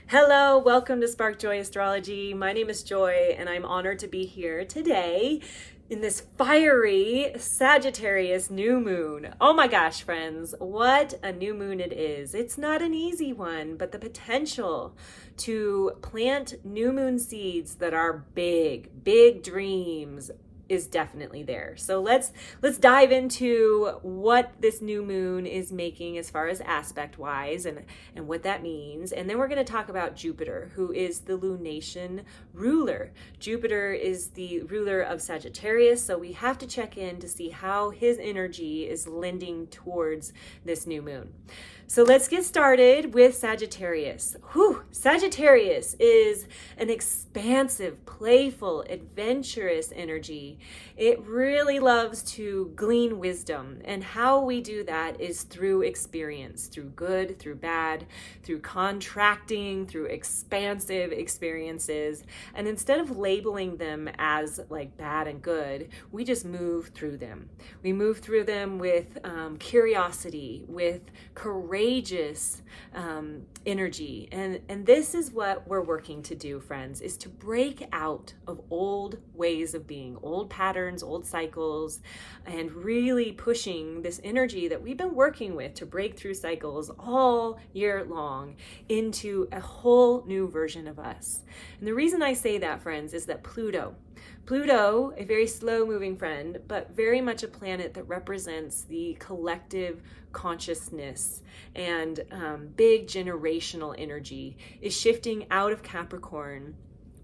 Hello, welcome to Spark Joy Astrology. My name is Joy, and I'm honored to be here today in this fiery Sagittarius new moon. Oh my gosh, friends, what a new moon it is. It's not an easy one, but the potential to plant new moon seeds that are big dreams is definitely there. So let's dive into what this new moon is making as far as aspect wise and what that means. And then we're going to talk about Jupiter, who is the lunation ruler. Jupiter is the ruler of Sagittarius, so we have to check in to see how his energy is lending towards this new moon. So let's get started with Sagittarius. Sagittarius is an expansive, playful, adventurous energy. It really loves to glean wisdom, and how we do that is through experience, through good, through bad, through contracting, through expansive experiences. And instead of labeling them as like bad and good, we just move through them. We move through them with curiosity, with courageous energy. And this is what we're working to do, friends, is to break out of old ways of being, old patterns, old cycles, and really pushing this energy that we've been working with to break through cycles all year long into a whole new version of us. And the reason I say that, friends, is that Pluto, a very slow moving friend, but very much a planet that represents the collective consciousness and big generational energy, is shifting out of Capricorn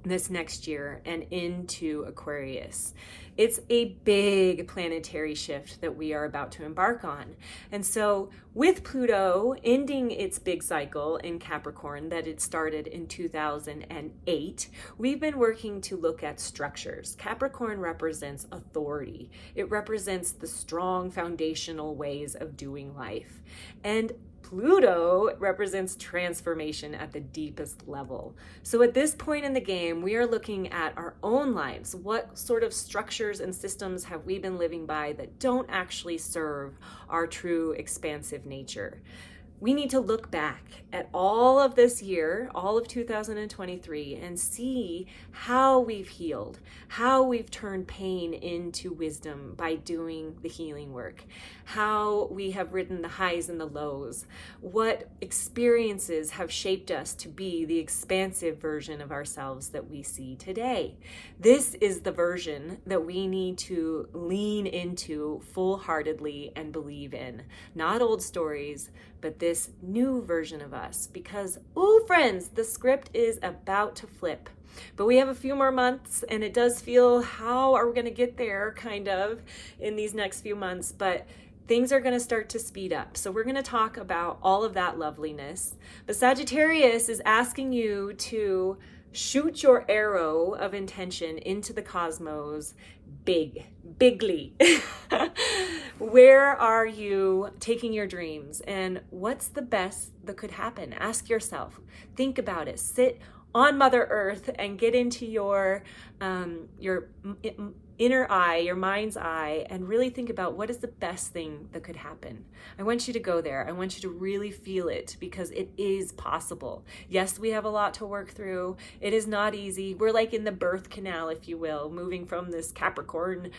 this next year and into Aquarius. It's a big planetary shift that we are about to embark on. And so with Pluto ending its big cycle in Capricorn that it started in 2008, we've been working to look at structures. Capricorn represents authority. It represents the strong foundational ways of doing life. And Pluto represents transformation at the deepest level. So at this point in the game, we are looking at our own lives. What sort of structures and systems have we been living by that don't actually serve our true expansive nature? We need to look back at all of this year, all of 2023, and see how we've healed, how we've turned pain into wisdom by doing the healing work, how we have ridden the highs and the lows, what experiences have shaped us to be the expansive version of ourselves that we see today. This is the version that we need to lean into full-heartedly and believe in. Not old stories, but this new version of us, because, ooh, friends, the script is about to flip. But we have a few more months, and it does feel, how are we going to get there, kind of, in these next few months, but things are going to start to speed up. So we're going to talk about all of that loveliness. But Sagittarius is asking you to shoot your arrow of intention into the cosmos bigly. Where are you taking your dreams, and what's the best that could happen? Ask yourself, think about it, sit on Mother Earth and get into your inner eye, your mind's eye, and really think about what is the best thing that could happen. I want you to go there. I want you to really feel it, because it is possible. Yes, we have a lot to work through. It is not easy. We're like in the birth canal, if you will, moving from this Capricorn,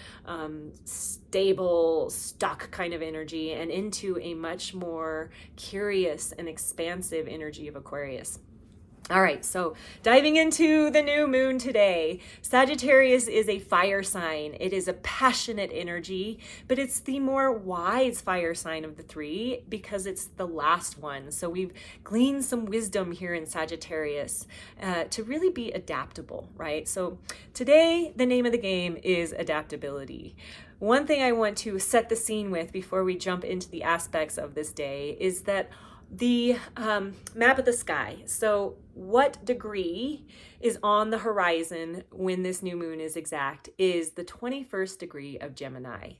stable, stuck kind of energy and into a much more curious and expansive energy of Aquarius. All right, so diving into the new moon today. Sagittarius is a fire sign. It is a passionate energy, but it's the more wise fire sign of the three because it's the last one. So we've gleaned some wisdom here in Sagittarius to really be adaptable, right? So today, the name of the game is adaptability. One thing I want to set the scene with before we jump into the aspects of this day is that the map of the sky. So what degree is on the horizon when this new moon is exact is the 21st degree of Gemini.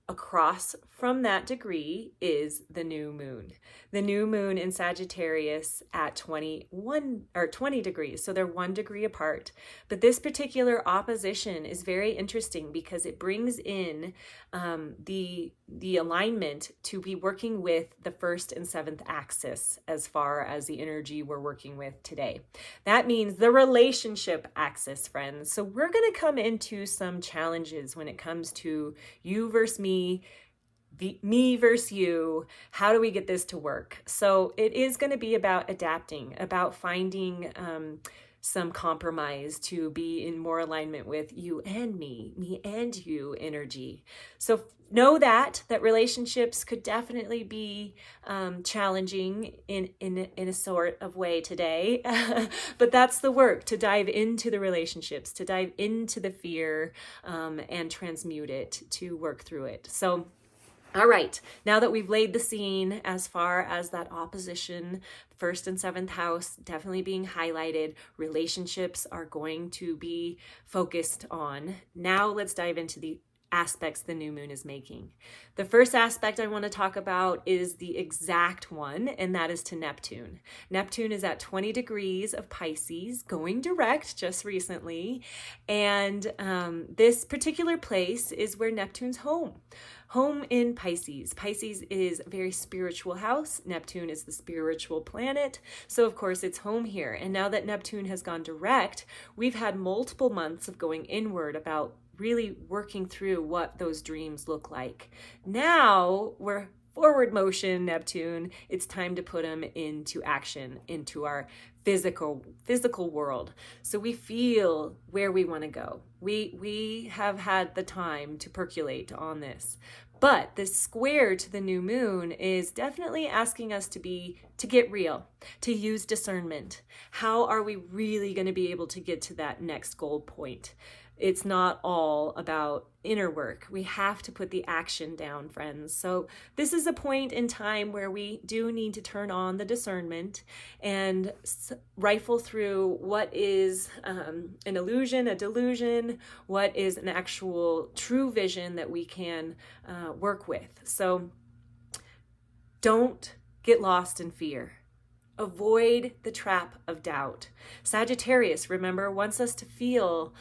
across from that degree is the new moon. The new moon in Sagittarius at 21 or 20 degrees. So they're 1 degree apart. But this particular opposition is very interesting because it brings in the alignment to be working with the 1st and 7th axis as far as the energy we're working with today. That means the relationship axis, friends. So we're going to come into some challenges when it comes to you versus me, me versus you. How do we get this to work? So it is going to be about adapting, about finding some compromise to be in more alignment with you and me and you energy. So know that relationships could definitely be challenging in a sort of way today. But that's the work, to dive into the relationships, to dive into the fear and transmute it, to work through it. So all right, now that we've laid the scene as far as that opposition, 1st and 7th house definitely being highlighted, relationships are going to be focused on. Now let's dive into the aspects the new moon is making. The first aspect I want to talk about is the exact one, and that is to Neptune. Neptune is at 20 degrees of Pisces, going direct just recently, and this particular place is where Neptune's home in Pisces. Pisces is a very spiritual house. Neptune is the spiritual planet. So of course it's home here. And now that Neptune has gone direct, we've had multiple months of going inward about really working through what those dreams look like. Now we're forward motion, Neptune. It's time to put them into action, into our physical world. So we feel where we want to go. We have had the time to percolate on this. But this square to the new moon is definitely asking us to get real, to use discernment. How are we really going to be able to get to that next goal point? It's not all about inner work. We have to put the action down, friends. So this is a point in time where we do need to turn on the discernment and rifle through what is an illusion, a delusion, what is an actual true vision that we can work with. So don't get lost in fear. Avoid the trap of doubt. Sagittarius, remember, wants us to feel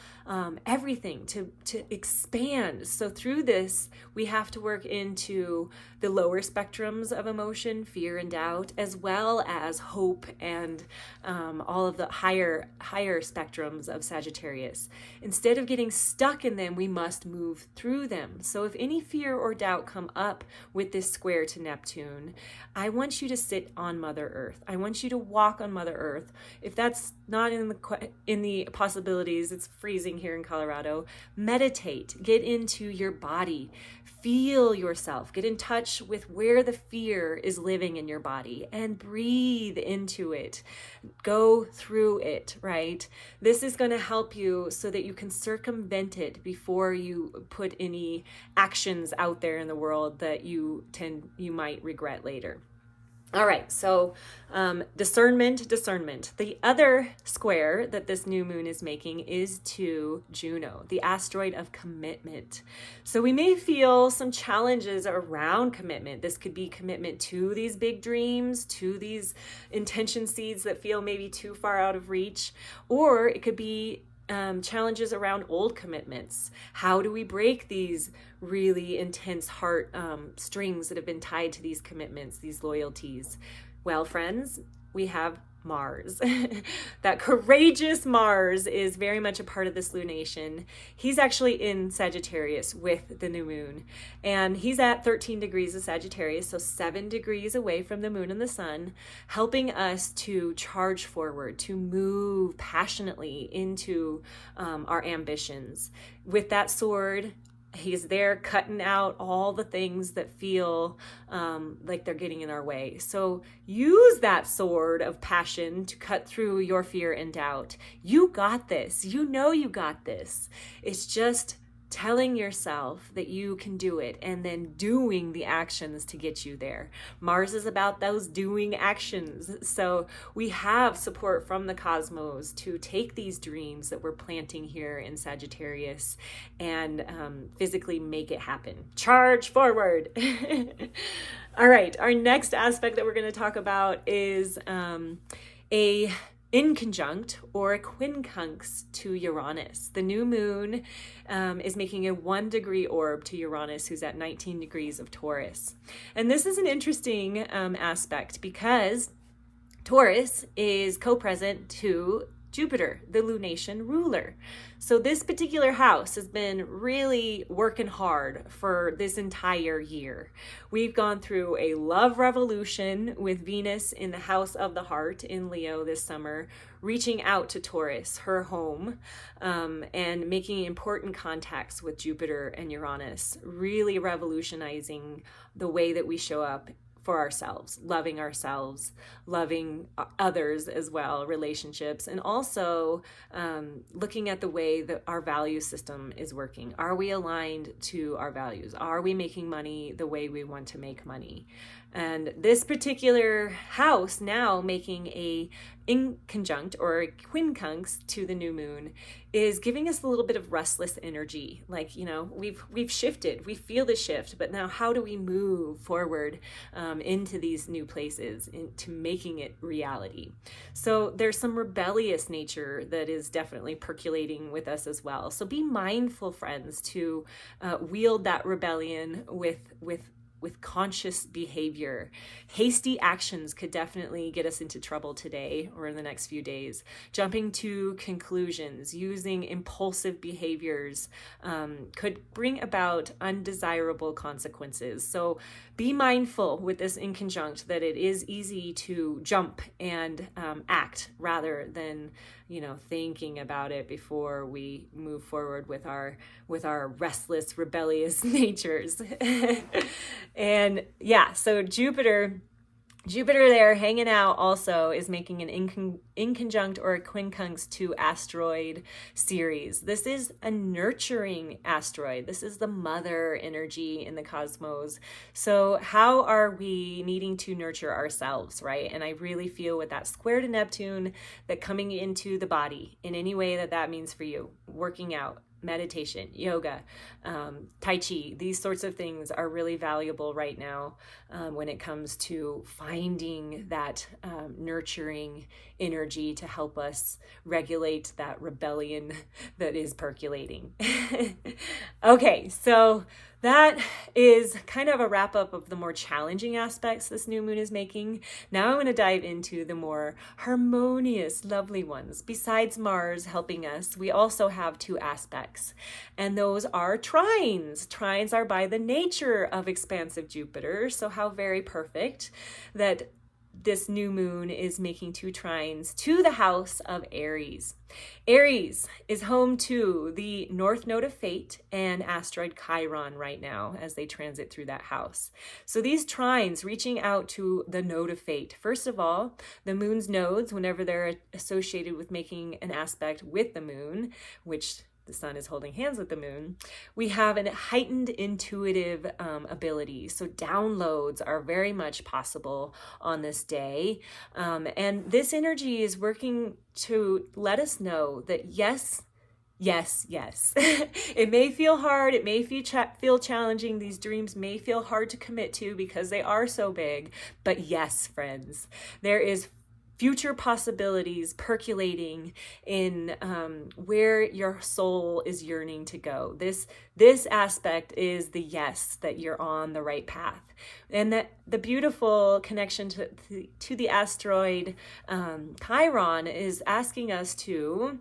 everything, to expand. So through this, we have to work into the lower spectrums of emotion, fear and doubt, as well as hope and all of the higher spectrums of Sagittarius. Instead of getting stuck in them, we must move through them. So if any fear or doubt come up with this square to Neptune, I want you to sit on Mother Earth. I want you to walk on Mother Earth. If that's not in the possibilities, it's freezing here in Colorado. Meditate, get into your body, feel yourself, get in touch with where the fear is living in your body and breathe into it. Go through it, right? This is going to help you so that you can circumvent it before you put any actions out there in the world that you might regret later. All right, so discernment. The other square that this new moon is making is to Juno, the asteroid of commitment. So we may feel some challenges around commitment. This could be commitment to these big dreams, to these intention seeds that feel maybe too far out of reach, or it could be challenges around old commitments. How do we break these really intense heart strings that have been tied to these commitments, these loyalties? Well, friends, we have Mars. That courageous Mars is very much a part of this lunation. He's actually in Sagittarius with the new moon, and he's at 13 degrees of Sagittarius, so 7 degrees away from the moon and the sun, helping us to charge forward, to move passionately into our ambitions. With that sword, he's there cutting out all the things that feel like they're getting in our way. So use that sword of passion to cut through your fear and doubt. You got this. You know you got this. It's just telling yourself that you can do it, and then doing the actions to get you there. Mars is about those doing actions. So we have support from the cosmos to take these dreams that we're planting here in Sagittarius and physically make it happen. Charge forward. All right, our next aspect that we're going to talk about is a inconjunct or a quincunx to Uranus. The new moon is making a 1-degree orb to Uranus, who's at 19 degrees of Taurus. And this is an interesting aspect because Taurus is co-present to Jupiter, the lunation ruler. So this particular house has been really working hard for this entire year. We've gone through a love revolution with Venus in the house of the heart in Leo this summer, reaching out to Taurus, her home, and making important contacts with Jupiter and Uranus, really revolutionizing the way that we show up for ourselves, loving others as well, relationships, and also looking at the way that our value system is working. Are we aligned to our values? Are we making money the way we want to make money? And this particular house now making a inconjunct or a quincunx to the new moon is giving us a little bit of restless energy. Like, you know, we've shifted, we feel the shift, but now how do we move forward into these new places, into making it reality? So there's some rebellious nature that is definitely percolating with us as well. So be mindful, friends, to wield that rebellion with conscious behavior. Hasty actions could definitely get us into trouble today or in the next few days. Jumping to conclusions, using impulsive behaviors could bring about undesirable consequences. So be mindful with this inconjunct that it is easy to jump and act rather than, you know, thinking about it before we move forward with our restless, rebellious natures. And yeah, so Jupiter there hanging out also is making an inconjunct or a quincunx to Asteroid Ceres. This is a nurturing asteroid. This is the mother energy in the cosmos. So how are we needing to nurture ourselves, right? And I really feel with that square to Neptune, that coming into the body in any way that means for you, working out, meditation, yoga, Tai Chi, these sorts of things are really valuable right now when it comes to finding that nurturing energy to help us regulate that rebellion that is percolating. Okay, so that is kind of a wrap up of the more challenging aspects this new moon is making. Now I'm going to dive into the more harmonious, lovely ones. Besides Mars helping us, we also have 2 aspects, and those are trines. Trines are by the nature of expansive Jupiter, so how very perfect that this new moon is making 2 trines to the house of Aries. Aries is home to the North Node of Fate and asteroid Chiron right now as they transit through that house. So these trines reaching out to the Node of Fate. First of all, the moon's nodes, whenever they're associated with making an aspect with the moon, which the sun is holding hands with the moon, we have a heightened intuitive ability. So downloads are very much possible on this day. And this energy is working to let us know that yes, it may feel hard, it may feel challenging, these dreams may feel hard to commit to because they are so big, but yes, friends, there is future possibilities percolating in where your soul is yearning to go. This aspect is the yes, that you're on the right path. And that the beautiful connection to the asteroid Chiron is asking us to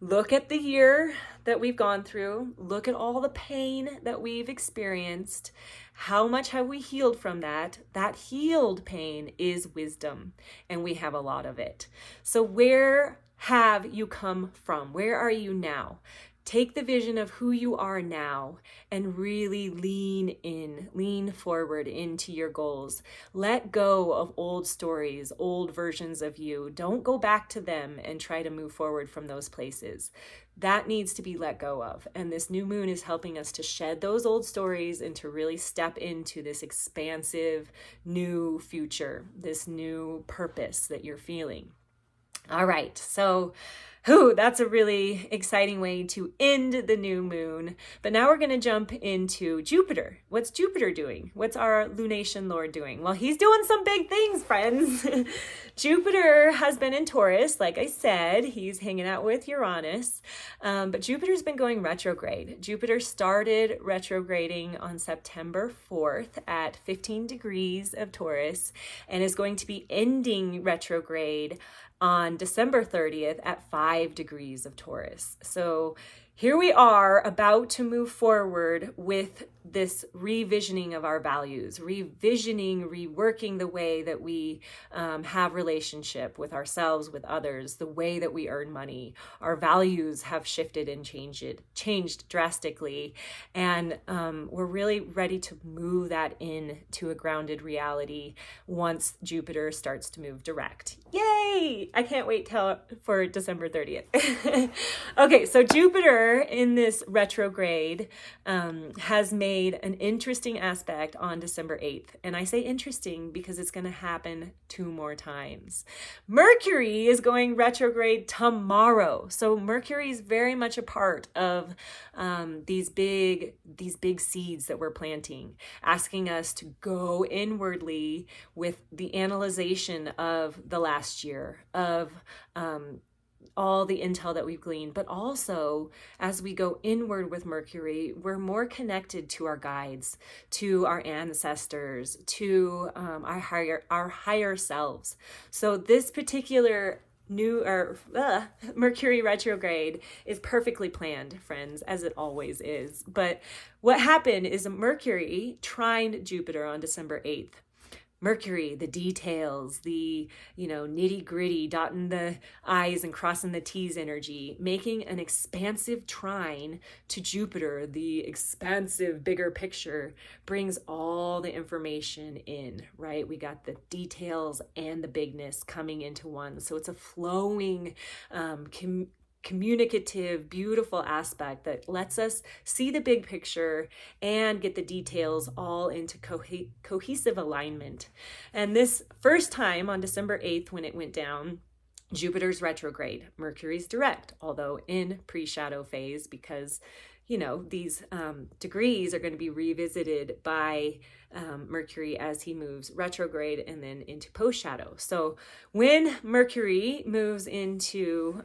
look at the year that we've gone through, look at all the pain that we've experienced. How much have we healed from that? That healed pain is wisdom, and we have a lot of it. So where have you come from? Where are you now? take the vision of who you are now and really lean forward into your goals. Let go of old stories, old versions of you. Don't go back to them and try to move forward from those places. That needs to be let go of. And this new moon is helping us to shed those old stories and to really step into this expansive new future, this new purpose that you're feeling. All right, so that's a really exciting way to end the new moon. But now we're going to jump into Jupiter. What's Jupiter doing? What's our lunation lord doing? Well, he's doing some big things, friends. Jupiter has been in Taurus, like I said. He's hanging out with Uranus. But Jupiter's been going retrograde. Jupiter started retrograding on September 4th at 15 degrees of Taurus and is going to be ending retrograde on December 30th at 5 degrees of Taurus. So here we are about to move forward with this revisioning of our values, reworking the way that we have relationship with ourselves, with others, the way that we earn money. Our values have shifted and changed drastically. And we're really ready to move that into a grounded reality once Jupiter starts to move direct. Yay! I can't wait for December 30th. Okay, so Jupiter in this retrograde has made an interesting aspect on December 8th. And I say interesting because it's going to happen 2 more times. Mercury is going retrograde tomorrow. So Mercury is very much a part of these big seeds that we're planting, asking us to go inwardly with the analyzation of the last year, of all the intel that we've gleaned, but also as we go inward with Mercury, we're more connected to our guides, to our ancestors, to our higher selves. So this particular Mercury retrograde is perfectly planned, friends, as it always is. But what happened is Mercury trined Jupiter on December 8th. Mercury, the details, the, nitty gritty, dotting the I's and crossing the T's energy, making an expansive trine to Jupiter, the expansive bigger picture, brings all the information in, right? We got the details and the bigness coming into one. So it's a flowing, communicative, beautiful aspect that lets us see the big picture and get the details all into cohesive alignment. And this first time on December 8th, when it went down, Jupiter's retrograde, Mercury's direct, although in pre-shadow phase, because these degrees are going to be revisited by Mercury as he moves retrograde and then into post-shadow. So when Mercury moves into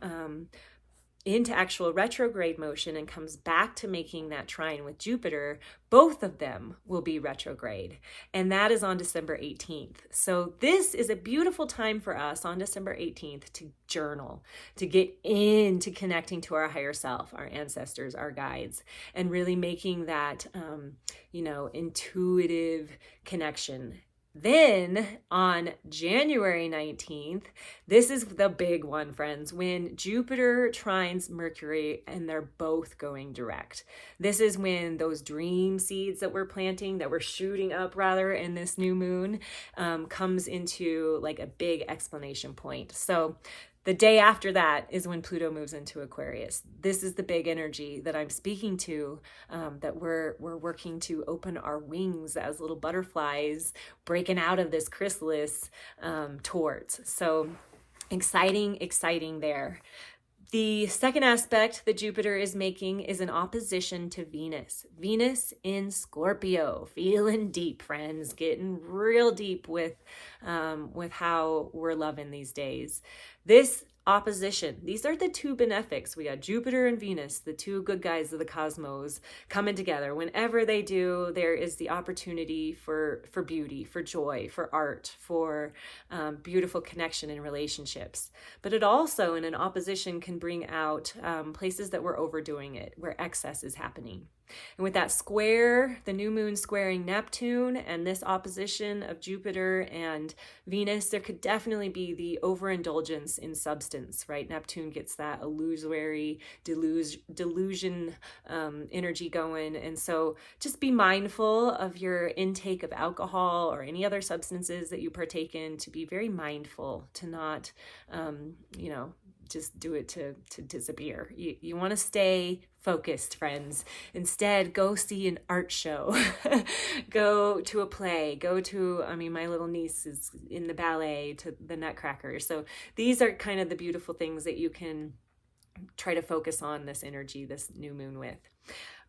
actual retrograde motion and comes back to making that trine with Jupiter, both of them will be retrograde. And that is on December 18th. So this is a beautiful time for us on December 18th to journal, to get into connecting to our higher self, our ancestors, our guides, and really making that, intuitive connection. Then on January 19th, this is the big one, friends, when Jupiter trines Mercury and they're both going direct. This is when those dream seeds that we're planting, that we're shooting up rather in this new moon, comes into like a big explanation point. So the day after that is when Pluto moves into Aquarius. This is the big energy that I'm speaking to, that we're working to open our wings as little butterflies, breaking out of this chrysalis towards. So exciting there. The second aspect that Jupiter is making is an opposition to Venus. Venus in Scorpio, feeling deep, friends, getting real deep with how we're loving these days. This opposition, these are the two benefics. We got Jupiter and Venus, the two good guys of the cosmos, coming together. Whenever they do, there is the opportunity for beauty, for joy, for art, for beautiful connection and relationships. But it also, in an opposition, can bring out places that we're overdoing it, where excess is happening. And with that square, the new moon squaring Neptune, and this opposition of Jupiter and Venus, there could definitely be the overindulgence in substance, right? Neptune gets that illusory delusion energy going. And so just be mindful of your intake of alcohol or any other substances that you partake in, to be very mindful, to not, just do it to disappear. You want to stay focused, friends. Instead, go see an art show, go to a play, my little niece is in the ballet to the Nutcracker. So these are kind of the beautiful things that you can try to focus on this energy, this new moon with.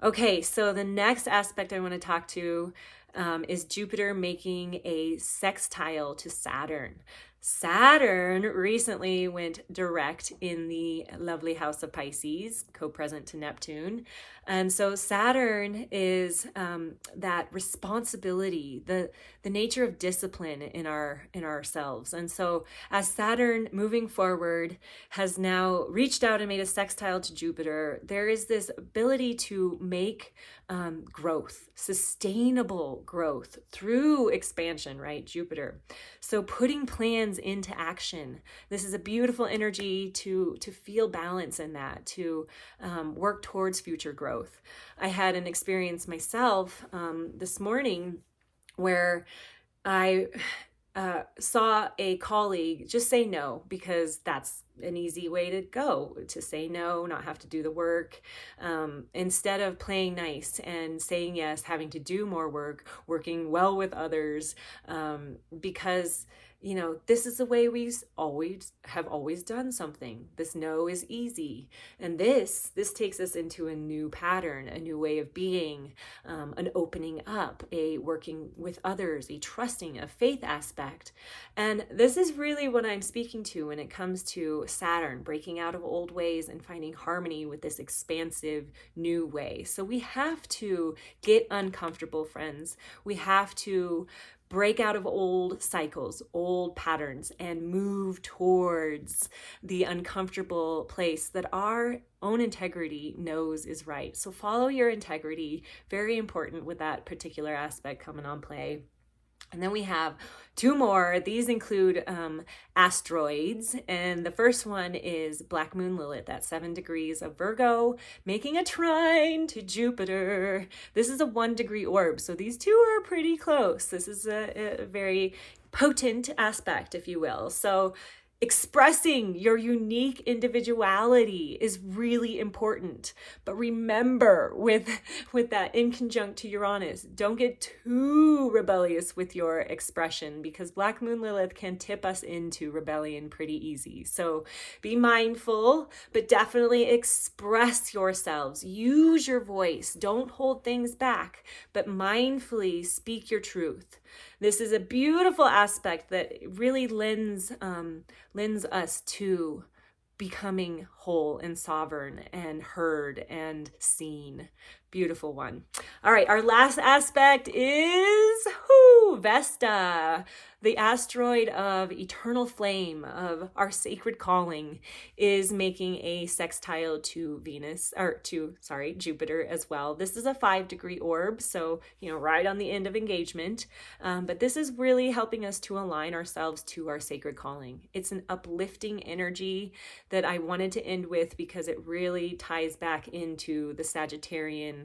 Okay, so the next aspect I want to talk to is Jupiter making a sextile to Saturn. Saturn recently went direct in the lovely house of Pisces, co-present to Neptune. And so Saturn is that responsibility, the nature of discipline in ourselves. And so as Saturn moving forward has now reached out and made a sextile to Jupiter, there is this ability to make growth, sustainable growth through expansion, right? Jupiter. So putting plans into action. This is a beautiful energy to feel balance in that, to work towards future growth. I had an experience myself this morning where I saw a colleague just say no, because that's an easy way to go, to say no, not have to do the work, instead of playing nice and saying yes, having to do more work, working well with others, because this is the way we have always done something. This no is easy. And this takes us into a new pattern, a new way of being, an opening up, a working with others, a trusting, a faith aspect. And this is really what I'm speaking to when it comes to Saturn, breaking out of old ways and finding harmony with this expansive new way. So we have to get uncomfortable, friends. We have to break out of old cycles, old patterns, and move towards the uncomfortable place that our own integrity knows is right. So follow your integrity, very important with that particular aspect coming on play. And then we have two more. These include asteroids. And the first one is Black Moon Lilith at 7 degrees of Virgo, making a trine to Jupiter. This is a 1-degree orb. So these two are pretty close. This is a very potent aspect, if you will. So expressing your unique individuality is really important. But remember, with that in conjunct to Uranus, don't get too rebellious with your expression, because Black Moon Lilith can tip us into rebellion pretty easy. So be mindful, but definitely express yourselves. Us your voice. Don't hold things back, but mindfully speak your truth. This is a beautiful aspect that really lends us to becoming whole and sovereign and heard and seen. Beautiful one. All right, our last aspect is Vesta, the asteroid of eternal flame, of our sacred calling, is making a sextile to Jupiter as well. This is a 5-degree orb, so right on the end of engagement. But this is really helping us to align ourselves to our sacred calling. It's an uplifting energy that I wanted to end with, because it really ties back into the Sagittarian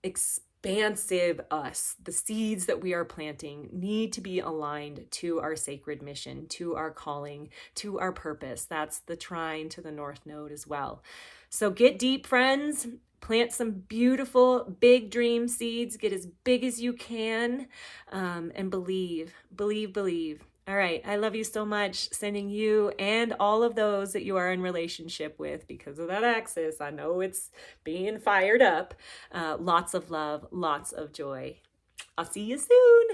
expansive us. The seeds that we are planting need to be aligned to our sacred mission, to our calling, to our purpose. That's the trine to the North Node as well. So get deep, friends. Plant some beautiful, big dream seeds. Get as big as you can, and believe. All right, I love you so much. Sending you and all of those that you are in relationship with, because of that axis, I know it's being fired up. Lots of love, lots of joy. I'll see you soon.